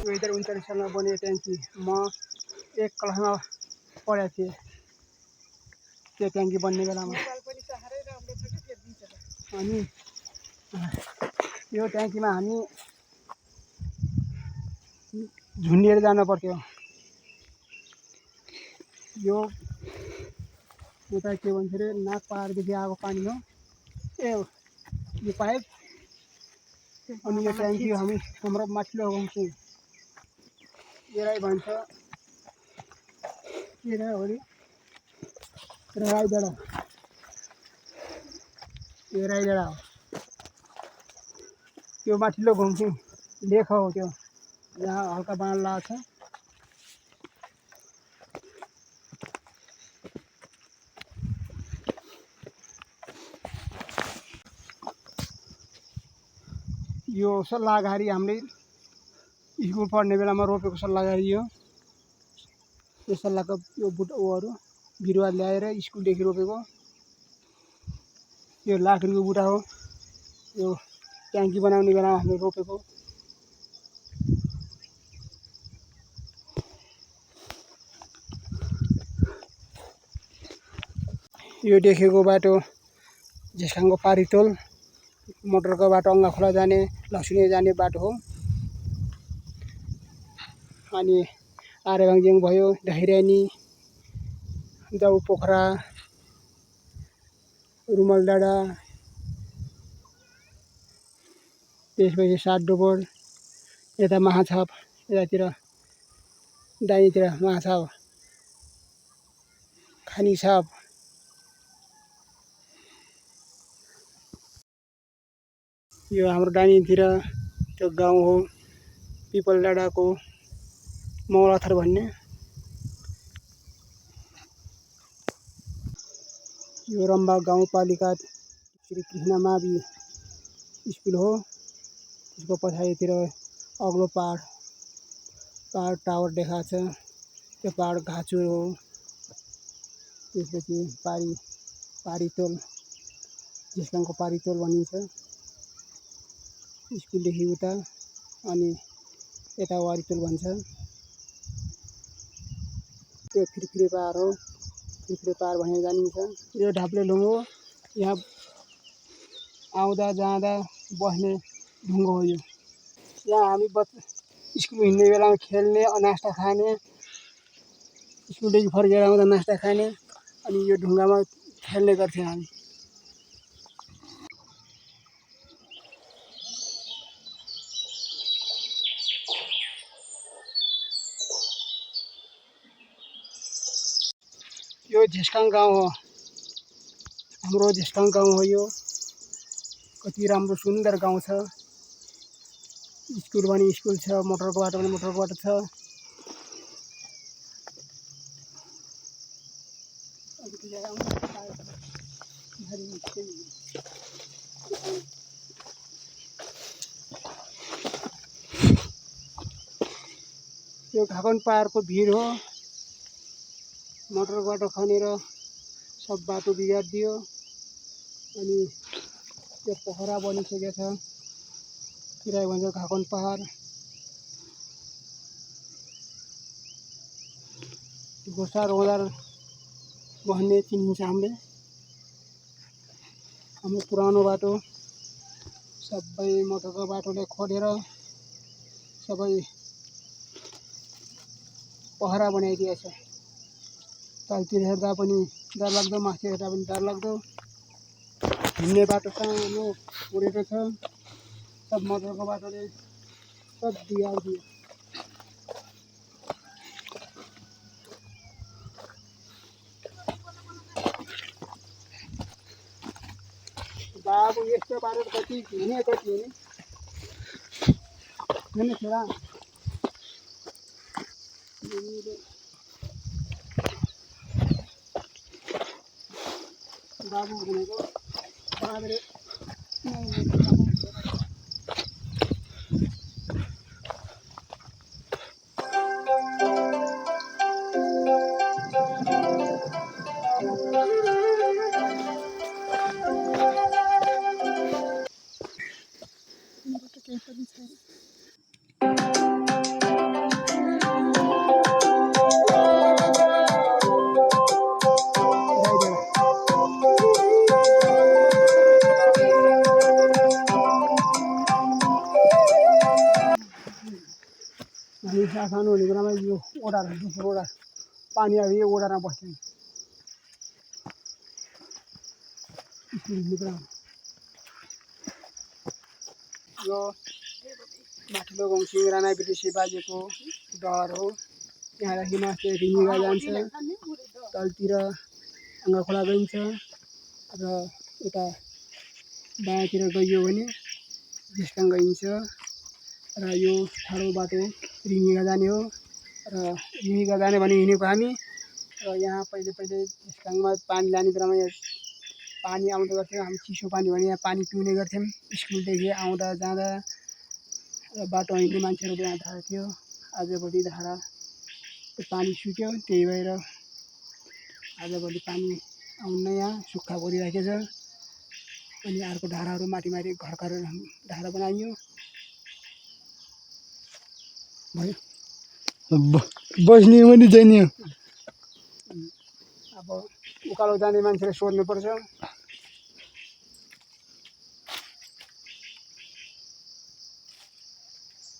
2039 सालमा बनेको ट्याङ्की म एक क्लासमा पढेको थिएँ त्यो ट्याङ्की बन्ने बेलामा। अनि यो ट्याङ्कीमा हामी झुन्डिएर जानु पर्थ्यो। यो उता के भन्छ अरे नाग पहाडदेखि आएको पानी हो यो पाइप। अनि यो ट्याङ्की हाम्रो माथिल्लो गाउँछु यसलाई भन्छ के हो राई डाँडा हो। त्यो माथिल्लो घुम्छु लेख हो त्यो यहाँ हल्का बाँध लाग्छ। यो सल्लाहघारी हामीले स्कुल पढ्ने बेलामा रोपेको सल्लाहघारी हो। यो सल्लाहको यो बुटहरू बिरुवा ल्याएर स्कुलदेखि रोपेको। यो लाखरीको बुटा हो। यो ट्याङ्की बनाउने बेलामा हामीले रोपेको। यो देखेको बाटो झेस्काङको पारितोल मोटरको बाटो अङ्गाखोला जाने लक्ष्मी जाने बाटो हो। अनि आरेभाङज्याङ भयो ढाइरानी जाउ पोखरा रुमल डाँडा त्यसपछि 7 डोबर यता महाछाप यतातिर दाहिनेतिर महाछाप खानीछाप। यो हाम्रो दाहिनेतिर त्यो गाउँ हो पिपल डाँडाको मौलाथर भन्ने। यो रम्बा गाउँपालिका श्री कृष्ण मावि स्कुल हो। त्यसको पछाडितिर अग्लो पहाड टावर देखाएको छ। त्यो पहाड घाँचुर हो। त्यसपछि पारितोल झेस्काङको पारितोल भनिन्छ स्कुलदेखि उता। अनि यता वारितोल भन्छ। त्यो फिरफिरे पहाड हो। फिरफिरे पहाड भनेर जानिन्छ। यो ढाप्लेलुङ हो। यहाँ आउँदा जाँदा बस्ने ढुङ्गो हो। यो यहाँ हामी स्कुल हिँड्ने बेलामा खेल्ने नास्ता खाने स्कुलदेखि फर्केर आउँदा नास्ता खाने अनि यो ढुङ्गामा खेल्ने गर्थ्यौँ हामी। यो झेस्काङ गाउँ हो। हाम्रो झेस्काङ गाउँ हो यो। कति राम्रो सुन्दर गाउँ छ। स्कुल पनि स्कुल छ। मोटरको बाटो पनि मोटरको बाटो छ। यो घाकन पहाडको भिर हो। मोटरको बाटो खनेर सब बाटो बिगारिदियो। अनि यो पोखरा बनिसकेको छ। त्यसलाई भन्छ घाकन पहाड। गोसा रोदार भन्ने चिनिन्छ हामीले। हाम्रो पुरानो बाटो सबै मोटरको बाटोले खोलेर सबै पहरा बनाइदिएको छ। तलतिर हेर्दा पनि डरलाग्दो माथि हेर्दा पनि डरलाग्दो। हिँड्ने बाटो सानो पुरेको छ। सब मोटरको बाटोले सब बिगारिदियो। बाबु यस्तो बाटो कति हुने छोरा बाबु भनेको बाबुले केही पनि छैन। हामी सानो हुने बेलामा यो ओडार दुसरो ओडार पानी आयो यो ओडारमा बस्थ्यौँ स्कुल हिँड्ने बेलामा। यो माथिल्लो गाउँ राणा ब्रिटिसी बाजेको डर हो। यहाँदेखि माथि रिङ्गिगा जान्छ, तलतिर अङ्गा खोला गइन्छ र यता दायाँतिर गइयो भने झिस्काङ गइन्छ र यो ठाडो बाटो रिङ्गिगा जाने हो र रिङ्गिगा जाने भने हिँडेको हामी र यहाँ पहिले झिस्काङमा पानी लाने बेलामा यहाँ पानी आउँदै गर्थ्यो। हामी चिसो पानी भने यहाँ पानी पिउने गर्थ्यौँ स्कुलदेखि आउँदा जाँदा र बाटो हिँड्ने मान्छेहरू यहाँ धारा थियो। आजभोलि धारा पानी सुक्यो, त्यही भएर आजभोलि पानी आउन्न, यहाँ सुक्खा परिराखेको छ। अनि अर्को धाराहरू माथि घर धारा बनाइयो भयो। बस्ने पनि छैन। अब उकालो जाने मान्छेले सोध्नुपर्छ।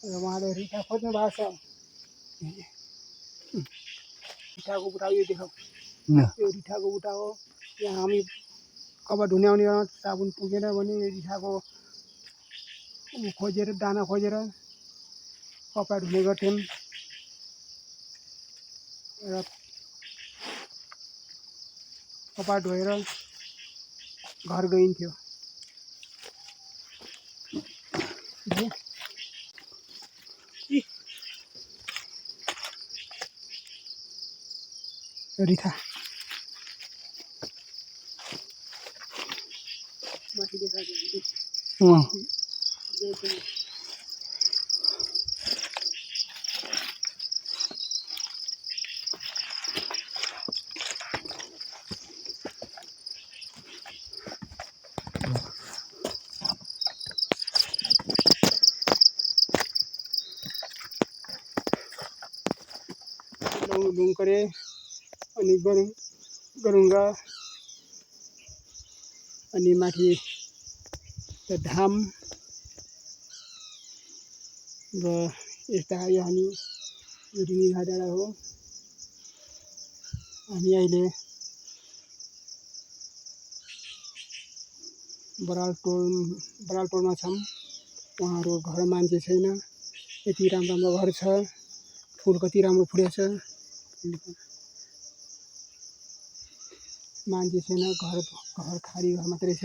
र उहाँले रिठा खोज्नु भएको छ। रिठाको बुट्टा यो देखाऊ, यो रिठाको बुट्टा हो। यहाँ हामी कपडा धुने आउने साबुन पुगेन भने रिठाको खोजेर दाना खोजेर कपडा धुने गर्थ्यौँ र कपडा धोएर घर गइन्थ्यो। रिठा माथि देखाएको लुङकरे अनि गरुङ्गा अनि माथि धाम र यस्ता यो हामी रिङ्गिगा डाँडा हो। हामी अहिले बराल टोलमा छौँ। उहाँहरू घर मान्छे छैन, यति राम्रो घर छ, फुल कति राम्रो फुलेछ, मान्छे छैन, घर खाली घर मात्रै छ।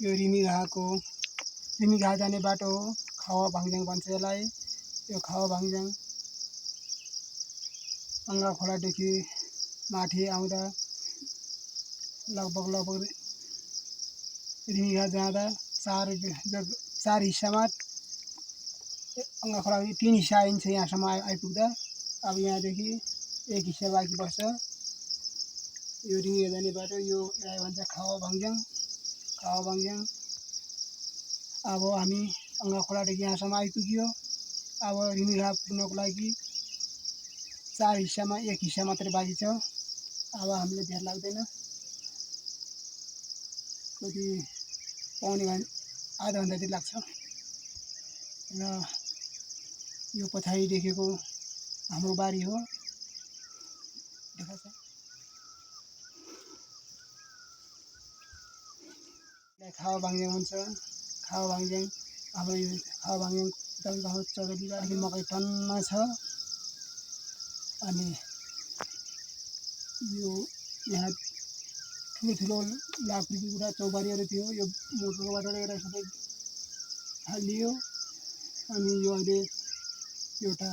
यो रिमी घा जाने बाटो हो। खावा भाङज्याङ भन्छ यसलाई। यो खावा भाङज्याङ अङ्गा खोलादेखि माथि आउँदा लगभग रिमीघाट जाँदा चार हिस्सामा अङ्गा खोला 3 हिस्सा आइन्छ यहाँसम्म आइपुग्दा। अब यहाँदेखि एक हिस्सा बाँकी बस्छ। यो रिमीघाट जाने बाटो यो यसलाई भन्छ खावा भाङज्याङ। अब हामी अङ्गा खोलादेखि यहाँसम्म आइपुग्यो। अब रिमीघाट पुग्नको लागि 4 हिस्सामा एक हिस्सा मात्रै बाँकी छ। अब हामीलाई धेर लाग्दैन, कति आधा घन्टा जति लाग्छ। र यो पछाडि देखेको हाम्रो बारी हो, देखाउँछ। खावा भाङज्याङ भन्छ। खावा भाङज्याङ हाम्रो यो खावा भाङज्याङ तपाईँको चौधरीबारी मकै टन्न छ। अनि यो यहाँ ठुलो लाखुरीको कुरा चौबारीहरू थियो। यो मोटरको बाटो लिएर सबै हालियो। अनि यो अहिले एउटा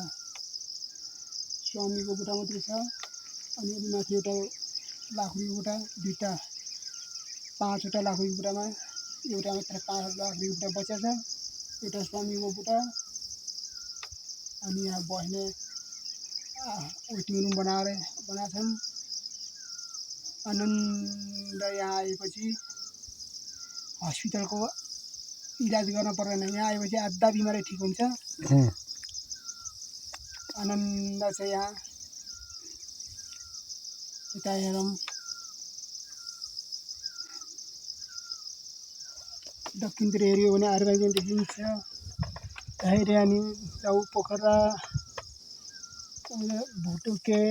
स्वामीको बुटा मात्रै छ। अनि माथि एउटा लाखुरीको बुटा, 5वटा लाखुरीको बुटामा एउटा मात्र 5 लाखुरीको बुटा बचेको छ। एउटा स्वामीको बुटा। अनि यहाँ बस्ने वेटिङ रुम बनाएका छन्। आनन्द यहाँ आएपछि हस्पिटलको इलाज गर्न पर्दैन। यहाँ आएपछि आधा बिमारी ठिक हुन्छ। आनन्द छ यहाँ। यता हेरौँ, दक्षिणतिर हेऱ्यो भने आर्बाइजन देखिन्छ। धैर्यानी, जाउ पोखरा, भुटुके,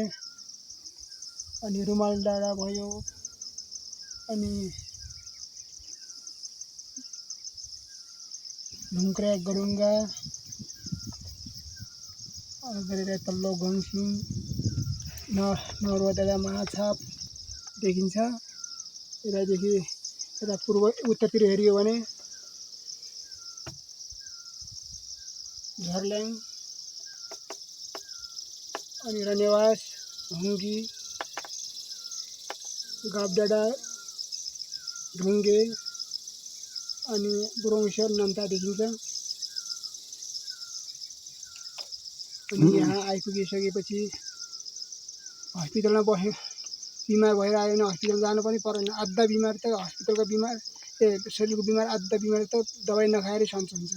अनि रुमाल डाँडा भयो। अनि ढुङ्क्रा गरुङ्गा गरेर तल्लो गङसिङ, नर्वदा महाछाप देखिन्छ। यतादेखि यता उत्तरतिर हेऱ्यो भने झर्ल्याङ, अनि रनेवास, हुङ्गी, गाबडाँडा, ढुङ्गे, अनि बुढौसर नाम्ता देखिन्छ। अनि यहाँ आइपुगिसकेपछि हस्पिटलमा बिमार भएर आयो भने हस्पिटल जानु पनि पर्दैन। आधा बिमार त हस्पिटलको बिमार शरीरको बिमार, आधा बिमार त दबाई नखाएरै सन्चो हुन्छ।